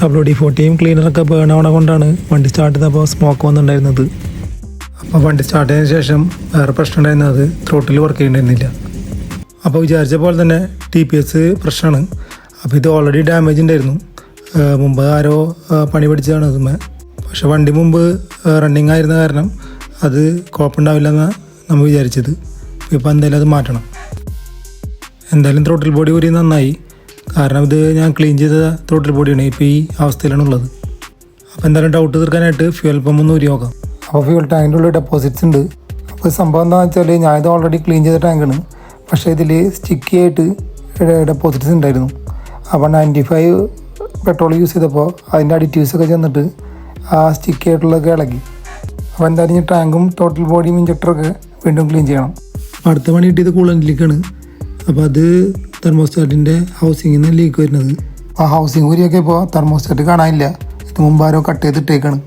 WD-40 ക്ലീനറൊക്കെ burn ആവണ കൊണ്ടാണ് വണ്ടി സ്റ്റാർട്ട് ചെയ്തപ്പോൾ സ്മോക്ക് വന്നിട്ടുണ്ടായിരുന്നത്. അപ്പോൾ വണ്ടി സ്റ്റാർട്ട് ചെയ്തതിന് ശേഷം വേറെ പ്രശ്നം ഉണ്ടായിരുന്നത് ത്രോട്ടിൽ വർക്ക് ചെയ്യണ്ടായിരുന്നില്ല. അപ്പോൾ വിചാരിച്ച പോലെ തന്നെ TPS പ്രശ്നമാണ്. അപ്പോൾ ഇത് ഓൾറെഡി ഡാമേജ് ഉണ്ടായിരുന്നു. മുമ്പ് ആരോ പണി പഠിച്ചതാണ് അതുമേ. പക്ഷെ വണ്ടി മുമ്പ് റണ്ണിങ് ആയിരുന്ന കാരണം അത് കുഴപ്പമുണ്ടാവില്ലെന്നാണ് നമ്മൾ വിചാരിച്ചത്. ഇപ്പോൾ എന്തായാലും അത് മാറ്റണം. എന്തായാലും ത്രോട്ടിൽ ബോഡി ഊരി നന്നായി. കാരണം ഇത് ഞാൻ ക്ലീൻ ചെയ്ത ത്രോട്ടിൽ ബോഡിയാണ്. ഇപ്പോൾ ഈ അവസ്ഥയിലാണുള്ളത്. അപ്പോൾ എന്തായാലും ഡൗട്ട് തീർക്കാനായിട്ട് ഫ്യൂൽ പമ്പ് ഒന്ന് ഊരി നോക്കാം. അപ്പോൾ ഫ്യൂൽ ടാങ്കിൻ്റെ ഉള്ളിൽ ഡെപ്പോസിറ്റ്സ് ഉണ്ട്. അപ്പോൾ സംഭവം എന്താണെന്ന് വെച്ചാൽ ഞാനിത് ഓൾറെഡി ക്ലീൻ ചെയ്ത ടാങ്കാണ്. പക്ഷേ ഇതിൽ സ്റ്റിക്കി ആയിട്ട് ഡെപ്പോസിറ്റ്സ് ഉണ്ടായിരുന്നു. അപ്പോൾ 95 പെട്രോൾ യൂസ് ചെയ്തപ്പോൾ അതിൻ്റെ അഡിറ്റീവ്സൊക്കെ ചെന്നിട്ട് ആ സ്റ്റിക്കി ആയിട്ടുള്ളതൊക്കെ ഇളകി. അപ്പോൾ എന്തായാലും ഈ ടാങ്കും ടോട്ടൽ ബോഡിയും ഇഞ്ചക്ടറൊക്കെ വീണ്ടും ക്ലീൻ ചെയ്യണം. അടുത്ത പണി കിട്ടിയത് കൂളൻ്റിലേക്കാണ്. അപ്പോൾ അത് തെർമോസ്റ്റാറ്റിൻ്റെ ഹൗസിങ്ങിൽ നിന്ന് ലീക്ക് വരുന്നത്. ആ ഹൗസിങ് ഊരിയൊക്കെ ഇപ്പോൾ തെർമോസ്റ്റാറ്റ് കാണാനില്ല. ഇത് മുമ്പ് ആരോ കട്ട് ചെയ്തിട്ടേക്കാണ്.